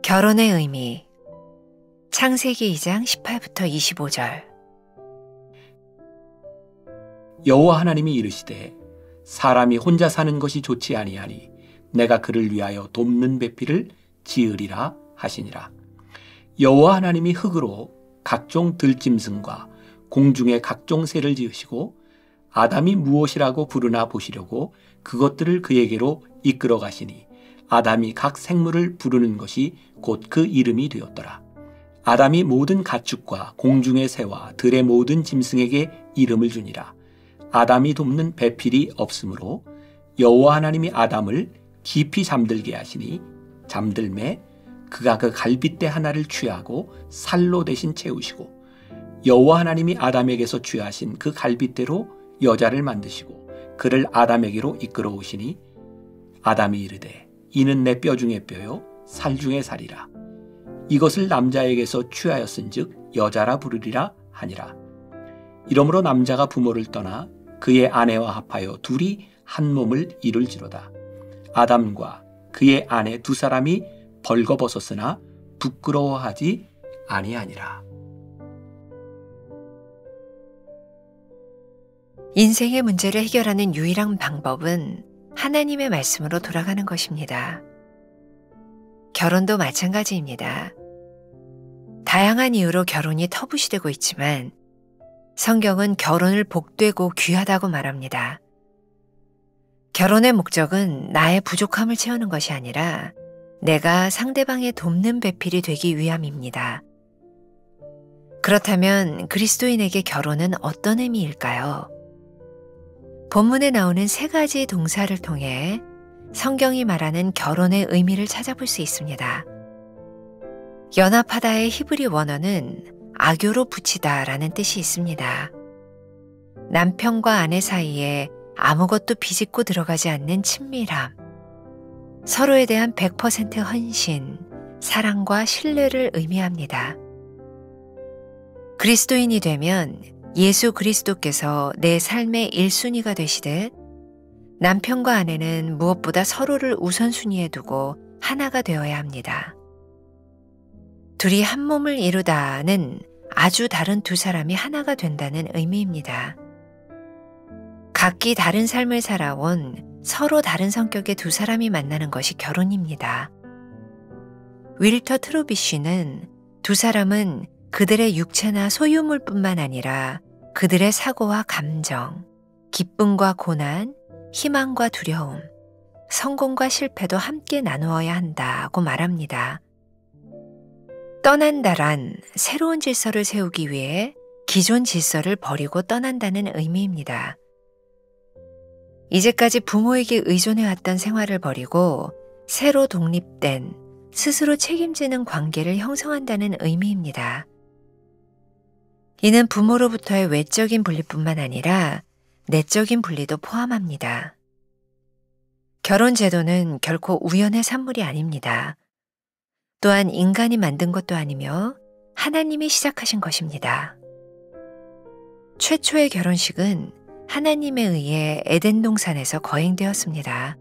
결혼의 의미. 창세기 2장 18부터 25절. 여호와 하나님이 이르시되 사람이 혼자 사는 것이 좋지 아니하니 내가 그를 위하여 돕는 배필을 지으리라 하시니라. 여호와 하나님이 흙으로 각종 들짐승과 공중의 각종 새를 지으시고 아담이 무엇이라고 부르나 보시려고 그것들을 그에게로 이끌어 가시니 아담이 각 생물을 부르는 것이 곧 그 이름이 되었더라. 아담이 모든 가축과 공중의 새와 들의 모든 짐승에게 이름을 주니라. 아담이 돕는 배필이 없으므로 여호와 하나님이 아담을 깊이 잠들게 하시니 잠들매 그가 그 갈빗대 하나를 취하고 살로 대신 채우시고 여호와 하나님이 아담에게서 취하신 그 갈빗대로 여자를 만드시고 그를 아담에게로 이끌어 오시니 아담이 이르되 이는 내 뼈 중에 뼈요 살 중에 살이라. 이것을 남자에게서 취하였은즉 여자라 부르리라 하니라. 이러므로 남자가 부모를 떠나 그의 아내와 합하여 둘이 한 몸을 이룰지로다. 아담과 그의 아내 두 사람이 벌거벗었으나 부끄러워하지 아니하니라. 인생의 문제를 해결하는 유일한 방법은 하나님의 말씀으로 돌아가는 것입니다. 결혼도 마찬가지입니다. 다양한 이유로 결혼이 터부시되고 있지만 성경은 결혼을 복되고 귀하다고 말합니다. 결혼의 목적은 나의 부족함을 채우는 것이 아니라 내가 상대방의 돕는 배필이 되기 위함입니다. 그렇다면 그리스도인에게 결혼은 어떤 의미일까요? 본문에 나오는 세 가지 동사를 통해 성경이 말하는 결혼의 의미를 찾아볼 수 있습니다. 연합하다의 히브리 원어는 아교로 붙이다라는 뜻이 있습니다. 남편과 아내 사이에 아무것도 비집고 들어가지 않는 친밀함, 서로에 대한 100% 헌신, 사랑과 신뢰를 의미합니다. 그리스도인이 되면 예수 그리스도께서 내 삶의 1순위가 되시듯 남편과 아내는 무엇보다 서로를 우선순위에 두고 하나가 되어야 합니다. 둘이 한 몸을 이루다는 아주 다른 두 사람이 하나가 된다는 의미입니다. 각기 다른 삶을 살아온 서로 다른 성격의 두 사람이 만나는 것이 결혼입니다. 윌터 트루비쉬는 두 사람은 그들의 육체나 소유물뿐만 아니라 그들의 사고와 감정, 기쁨과 고난, 희망과 두려움, 성공과 실패도 함께 나누어야 한다고 말합니다. 떠난다란 새로운 질서를 세우기 위해 기존 질서를 버리고 떠난다는 의미입니다. 이제까지 부모에게 의존해왔던 생활을 버리고 새로 독립된 스스로 책임지는 관계를 형성한다는 의미입니다. 이는 부모로부터의 외적인 분리뿐만 아니라 내적인 분리도 포함합니다. 결혼 제도는 결코 우연의 산물이 아닙니다. 또한 인간이 만든 것도 아니며 하나님이 시작하신 것입니다. 최초의 결혼식은 하나님에 의해 에덴 동산에서 거행되었습니다.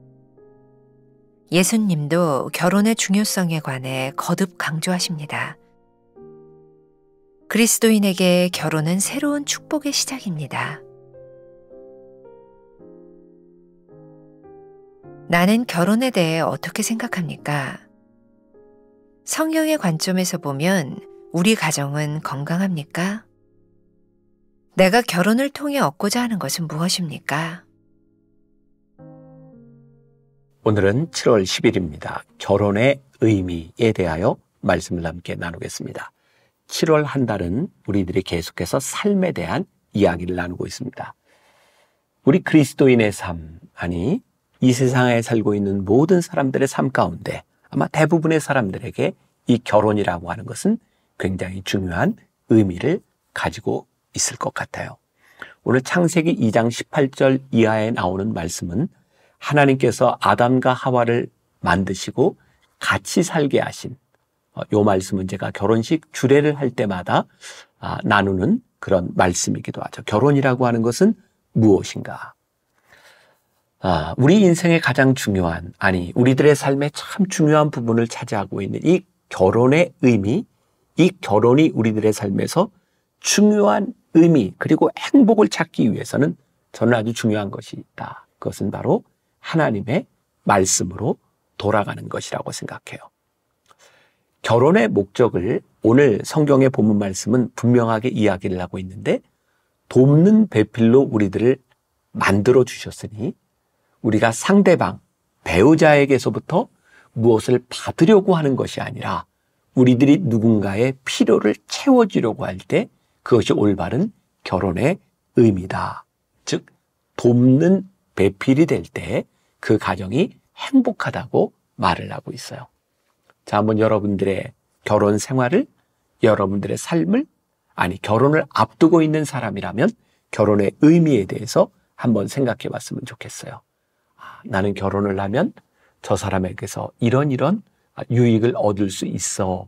예수님도 결혼의 중요성에 관해 거듭 강조하십니다. 그리스도인에게 결혼은 새로운 축복의 시작입니다. 나는 결혼에 대해 어떻게 생각합니까? 성경의 관점에서 보면 우리 가정은 건강합니까? 내가 결혼을 통해 얻고자 하는 것은 무엇입니까? 오늘은 7월 10일입니다. 결혼의 의미에 대하여 말씀을 함께 나누겠습니다. 7월 한 달은 우리들이 계속해서 삶에 대한 이야기를 나누고 있습니다. 우리 그리스도인의 삶, 아니 이 세상에 살고 있는 모든 사람들의 삶 가운데 아마 대부분의 사람들에게 이 결혼이라고 하는 것은 굉장히 중요한 의미를 가지고 있을 것 같아요. 오늘 창세기 2장 18절 이하에 나오는 말씀은 하나님께서 아담과 하와를 만드시고 같이 살게 하신 이 말씀은 제가 결혼식 주례를 할 때마다 나누는 그런 말씀이기도 하죠. 결혼이라고 하는 것은 무엇인가? 우리 인생의 가장 중요한, 우리들의 삶의 참 중요한 부분을 차지하고 있는 이 결혼의 의미, 이 결혼이 우리들의 삶에서 중요한 의미 그리고 행복을 찾기 위해서는 저는 아주 중요한 것이 있다. 그것은 바로 하나님의 말씀으로 돌아가는 것이라고 생각해요. 결혼의 목적을 오늘 성경의 본문 말씀은 분명하게 이야기를 하고 있는데, 돕는 배필로 우리들을 만들어 주셨으니 우리가 상대방, 배우자에게서부터 무엇을 받으려고 하는 것이 아니라 우리들이 누군가의 필요를 채워주려고 할 때 그것이 올바른 결혼의 의미다. 즉 돕는 배필이 될 때 그 가정이 행복하다고 말을 하고 있어요. 자, 한번 여러분들의 결혼 생활을, 여러분들의 삶을, 결혼을 앞두고 있는 사람이라면 결혼의 의미에 대해서 한번 생각해 봤으면 좋겠어요. 나는 결혼을 하면 저 사람에게서 이런 유익을 얻을 수 있어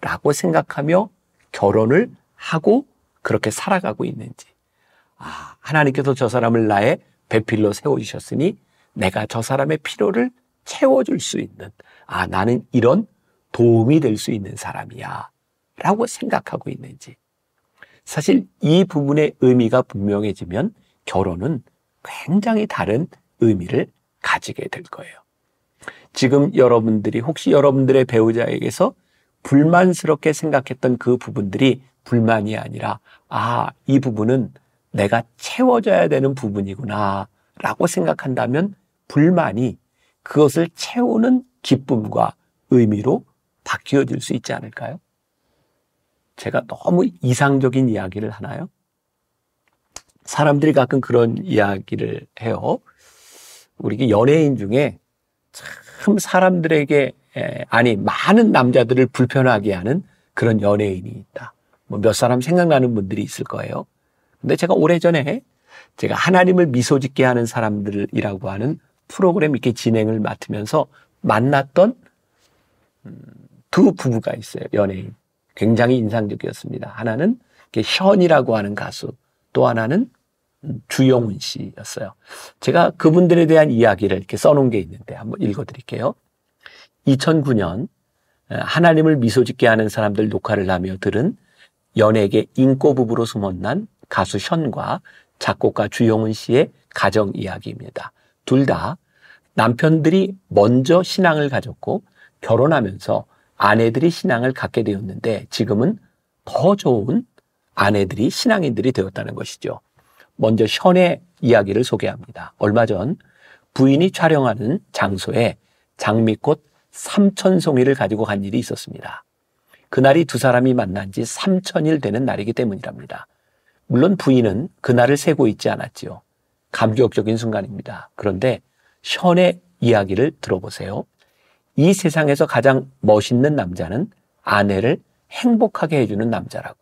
라고 생각하며 결혼을 하고 그렇게 살아가고 있는지, 하나님께서 저 사람을 나의 배필로 세워주셨으니 내가 저 사람의 필요를 채워줄 수 있는, 나는 이런 도움이 될 수 있는 사람이야 라고 생각하고 있는지. 사실 이 부분의 의미가 분명해지면 결혼은 굉장히 다른 의미를 가지게 될 거예요. 지금 여러분들이 혹시 여러분들의 배우자에게서 불만스럽게 생각했던 그 부분들이 불만이 아니라 이 부분은 내가 채워줘야 되는 부분이구나 라고 생각한다면 불만이 그것을 채우는 기쁨과 의미로 바뀌어질 수 있지 않을까요? 제가 너무 이상적인 이야기를 하나요? 사람들이 가끔 그런 이야기를 해요. 우리 연예인 중에 참 사람들에게 많은 남자들을 불편하게 하는 그런 연예인이 있다. 몇 사람 생각나는 분들이 있을 거예요. 근데 제가 오래전에 제가 하나님을 미소 짓게 하는 사람들이라고 하는 프로그램 이렇게 진행을 맡으면서 만났던 두 부부가 있어요. 연예인. 굉장히 인상적이었습니다. 하나는 현이라고 하는 가수, 또 하나는 주영훈 씨였어요. 제가 그분들에 대한 이야기를 이렇게 써놓은 게 있는데 한번 읽어드릴게요. 2009년 하나님을 미소 짓게 하는 사람들 녹화를 하며 들은 연예계 인꼬 부부로 소문난 가수 현과 작곡가 주영훈 씨의 가정 이야기입니다. 둘 다 남편들이 먼저 신앙을 가졌고 결혼하면서 아내들이 신앙을 갖게 되었는데 지금은 더 좋은 아내들이 신앙인들이 되었다는 것이죠. 먼저 현의 이야기를 소개합니다. 얼마 전 부인이 촬영하는 장소에 장미꽃 3,000송이를 가지고 간 일이 있었습니다. 그날이 두 사람이 만난 지 3,000일 되는 날이기 때문이랍니다. 물론 부인은 그날을 세고 있지 않았지요. 감격적인 순간입니다. 그런데 현의 이야기를 들어보세요. 이 세상에서 가장 멋있는 남자는 아내를 행복하게 해주는 남자라고.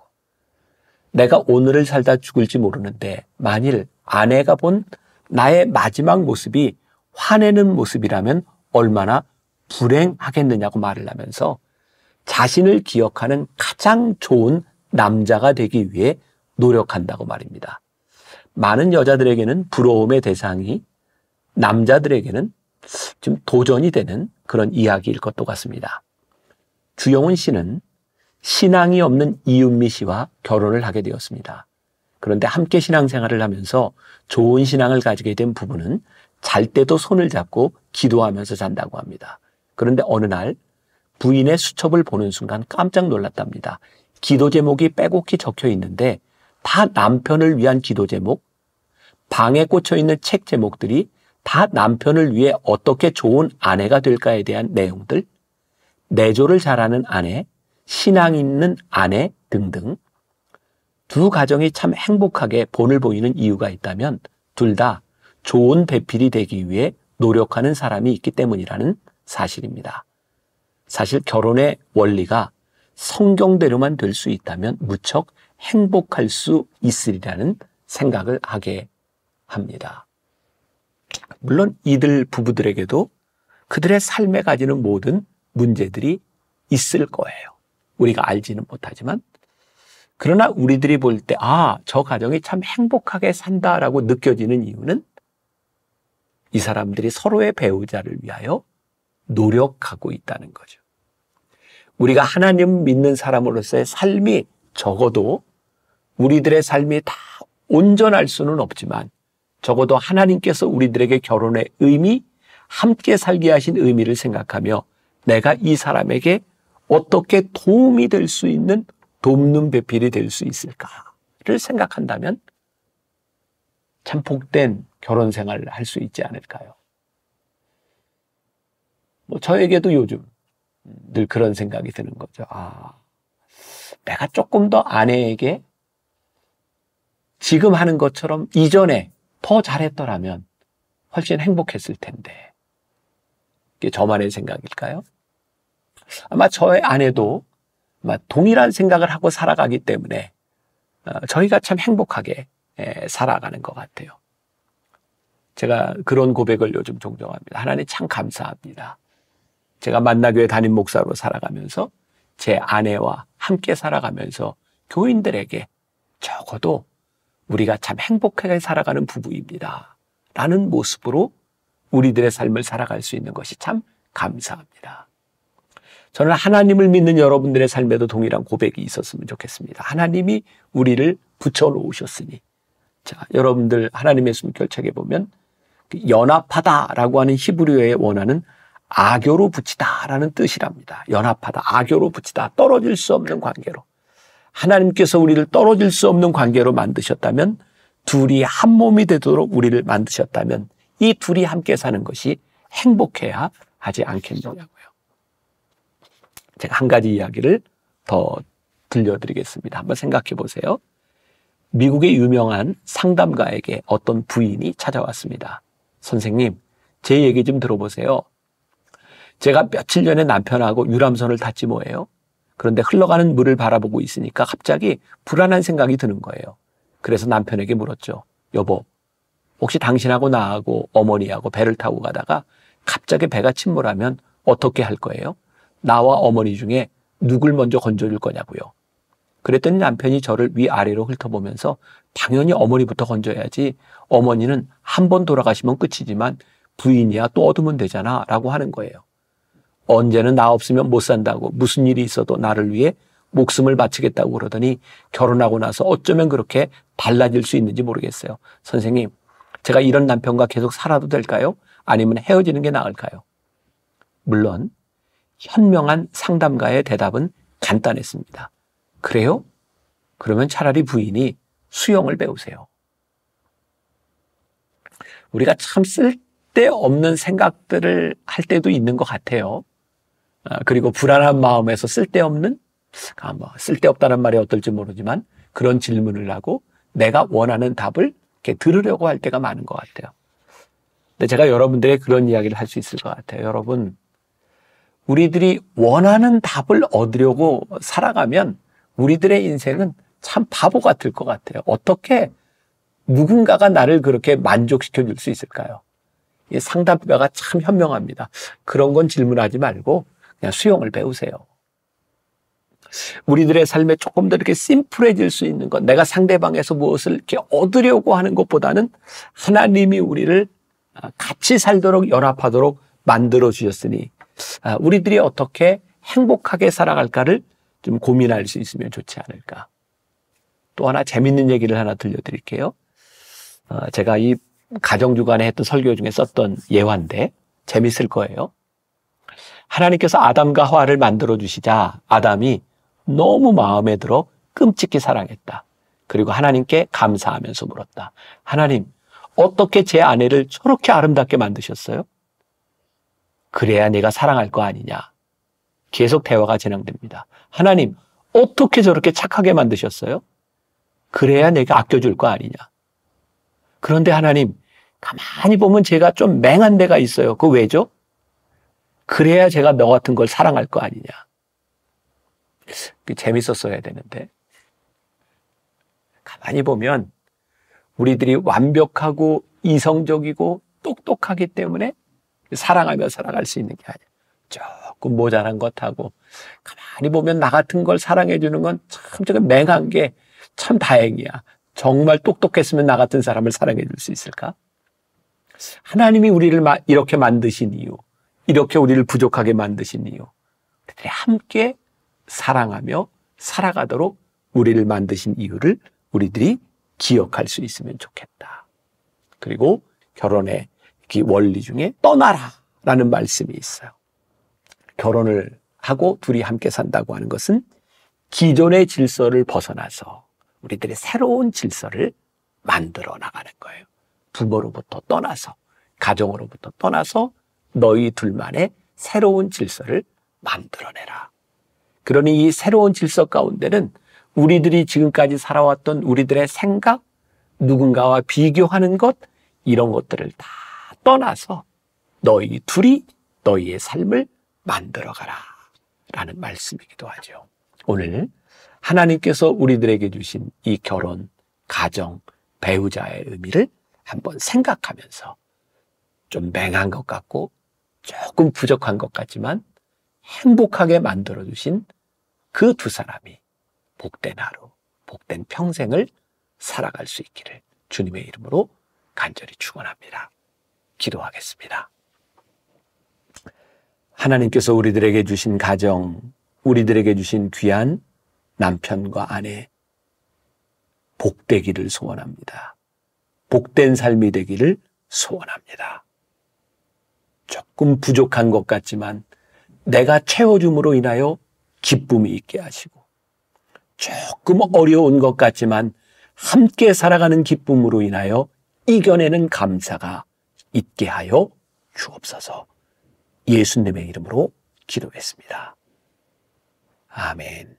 내가 오늘을 살다 죽을지 모르는데 만일 아내가 본 나의 마지막 모습이 화내는 모습이라면 얼마나 불행하겠느냐고 말을 하면서 자신을 기억하는 가장 좋은 남자가 되기 위해 노력한다고 말입니다. 많은 여자들에게는 부러움의 대상이 남자들에게는 좀 도전이 되는 그런 이야기일 것도 같습니다. 주영훈 씨는 신앙이 없는 이윤미 씨와 결혼을 하게 되었습니다. 그런데 함께 신앙생활을 하면서 좋은 신앙을 가지게 된 부부는 잘 때도 손을 잡고 기도하면서 잔다고 합니다. 그런데 어느 날 부인의 수첩을 보는 순간 깜짝 놀랐답니다. 기도 제목이 빼곡히 적혀 있는데 다 남편을 위한 기도 제목, 방에 꽂혀 있는 책 제목들이 다 남편을 위해 어떻게 좋은 아내가 될까에 대한 내용들, 내조를 잘하는 아내, 신앙 있는 아내 등등. 두 가정이 참 행복하게 본을 보이는 이유가 있다면 둘 다 좋은 배필이 되기 위해 노력하는 사람이 있기 때문이라는 사실입니다. 사실 결혼의 원리가 성경대로만 될 수 있다면 무척 행복할 수 있으리라는 생각을 하게 합니다. 물론 이들 부부들에게도 그들의 삶에 가지는 모든 문제들이 있을 거예요. 우리가 알지는 못하지만 그러나 우리들이 볼 때, 저 가정이 참 행복하게 산다라고 느껴지는 이유는 이 사람들이 서로의 배우자를 위하여 노력하고 있다는 거죠. 우리가 하나님 믿는 사람으로서의 삶이 적어도 우리들의 삶이 다 온전할 수는 없지만 적어도 하나님께서 우리들에게 결혼의 의미, 함께 살게 하신 의미를 생각하며 내가 이 사람에게 어떻게 도움이 될 수 있는 돕는 배필이 될 수 있을까를 생각한다면 참 복된 결혼 생활을 할 수 있지 않을까요? 저에게도 요즘 늘 그런 생각이 드는 거죠. 내가 조금 더 아내에게 지금 하는 것처럼 이전에 더 잘했더라면 훨씬 행복했을 텐데. 이게 저만의 생각일까요? 아마 저의 아내도 아마 동일한 생각을 하고 살아가기 때문에 저희가 참 행복하게 살아가는 것 같아요. 제가 그런 고백을 요즘 종종 합니다. 하나님 참 감사합니다. 제가 만나교회 담임 목사로 살아가면서 제 아내와 함께 살아가면서 교인들에게 적어도 우리가 참 행복하게 살아가는 부부입니다. 라는 모습으로 우리들의 삶을 살아갈 수 있는 것이 참 감사합니다. 저는 하나님을 믿는 여러분들의 삶에도 동일한 고백이 있었으면 좋겠습니다. 하나님이 우리를 붙여놓으셨으니. 자, 여러분들 하나님의 숨결 책에 보면 연합하다라고 하는 히브리어의 원어는 아교로 붙이다라는 뜻이랍니다. 연합하다, 아교로 붙이다, 떨어질 수 없는 관계로. 하나님께서 우리를 떨어질 수 없는 관계로 만드셨다면, 둘이 한 몸이 되도록 우리를 만드셨다면 이 둘이 함께 사는 것이 행복해야 하지 않겠느냐고요. 제가 한 가지 이야기를 더 들려드리겠습니다. 한번 생각해 보세요. 미국의 유명한 상담가에게 어떤 부인이 찾아왔습니다. 선생님, 제 얘기 좀 들어보세요. 제가 며칠 전에 남편하고 유람선을 탔지 뭐예요. 그런데 흘러가는 물을 바라보고 있으니까 갑자기 불안한 생각이 드는 거예요. 그래서 남편에게 물었죠. 여보, 혹시 당신하고 나하고 어머니하고 배를 타고 가다가 갑자기 배가 침몰하면 어떻게 할 거예요? 나와 어머니 중에 누굴 먼저 건져줄 거냐고요. 그랬더니 남편이 저를 위아래로 훑어보면서 당연히 어머니부터 건져야지. 어머니는 한 번 돌아가시면 끝이지만 부인이야 또 얻으면 되잖아 라고 하는 거예요. 언제는 나 없으면 못 산다고 무슨 일이 있어도 나를 위해 목숨을 바치겠다고 그러더니 결혼하고 나서 어쩌면 그렇게 달라질 수 있는지 모르겠어요. 선생님, 제가 이런 남편과 계속 살아도 될까요? 아니면 헤어지는 게 나을까요? 물론 현명한 상담가의 대답은 간단했습니다. 그래요? 그러면 차라리 부인이 수영을 배우세요. 우리가 참 쓸데없는 생각들을 할 때도 있는 것 같아요. 그리고 불안한 마음에서 쓸데없는, 쓸데없다는 말이 어떨지 모르지만 그런 질문을 하고 내가 원하는 답을 이렇게 들으려고 할 때가 많은 것 같아요. 근데 제가 여러분들의 그런 이야기를 할 수 있을 것 같아요. 여러분, 우리들이 원하는 답을 얻으려고 살아가면 우리들의 인생은 참 바보 같을 것 같아요. 어떻게 누군가가 나를 그렇게 만족시켜 줄 수 있을까요? 이 상담가가 참 현명합니다. 그런 건 질문하지 말고 그냥 수영을 배우세요. 우리들의 삶에 조금 더 이렇게 심플해질 수 있는 것, 내가 상대방에서 무엇을 이렇게 얻으려고 하는 것보다는 하나님이 우리를 같이 살도록 연합하도록 만들어 주셨으니 우리들이 어떻게 행복하게 살아갈까를 좀 고민할 수 있으면 좋지 않을까. 또 하나 재밌는 얘기를 하나 들려드릴게요. 제가 이 가정주간에 했던 설교 중에 썼던 예화인데 재밌을 거예요. 하나님께서 아담과 하와를 만들어주시자 아담이 너무 마음에 들어 끔찍히 사랑했다. 그리고 하나님께 감사하면서 물었다. 하나님, 어떻게 제 아내를 저렇게 아름답게 만드셨어요? 그래야 내가 사랑할 거 아니냐. 계속 대화가 진행됩니다. 하나님, 어떻게 저렇게 착하게 만드셨어요? 그래야 내가 아껴줄 거 아니냐. 그런데 하나님, 가만히 보면 제가 좀 맹한 데가 있어요. 그거 왜죠? 그래야 제가 너 같은 걸 사랑할 거 아니냐. 재밌었어야 되는데. 가만히 보면 우리들이 완벽하고 이성적이고 똑똑하기 때문에 사랑하며 살아갈 수 있는 게 아니에요. 조금 모자란 것하고 가만히 보면 나 같은 걸 사랑해 주는 건 참 저게 맹한 게 참 다행이야. 정말 똑똑했으면 나 같은 사람을 사랑해 줄 수 있을까? 하나님이 우리를 이렇게 만드신 이유, 이렇게 우리를 부족하게 만드신 이유, 우리들이 함께 사랑하며 살아가도록 우리를 만드신 이유를 우리들이 기억할 수 있으면 좋겠다. 그리고 결혼의 원리 중에 떠나라 라는 말씀이 있어요. 결혼을 하고 둘이 함께 산다고 하는 것은 기존의 질서를 벗어나서 우리들의 새로운 질서를 만들어 나가는 거예요. 부모로부터 떠나서, 가정으로부터 떠나서 너희 둘만의 새로운 질서를 만들어내라. 그러니 이 새로운 질서 가운데는 우리들이 지금까지 살아왔던 우리들의 생각, 누군가와 비교하는 것, 이런 것들을 다 떠나서 너희 둘이 너희의 삶을 만들어가라 라는 말씀이기도 하죠. 오늘 하나님께서 우리들에게 주신 이 결혼, 가정, 배우자의 의미를 한번 생각하면서 좀 맹한 것 같고 조금 부족한 것 같지만 행복하게 만들어주신 그 두 사람이 복된 하루, 복된 평생을 살아갈 수 있기를 주님의 이름으로 간절히 축원합니다. 기도하겠습니다. 하나님께서 우리들에게 주신 가정, 우리들에게 주신 귀한 남편과 아내, 복되기를 소원합니다. 복된 삶이 되기를 소원합니다. 조금 부족한 것 같지만 내가 채워줌으로 인하여 기쁨이 있게 하시고, 조금 어려운 것 같지만 함께 살아가는 기쁨으로 인하여 이겨내는 감사가 있게 하여 주옵소서. 예수님의 이름으로 기도했습니다. 아멘.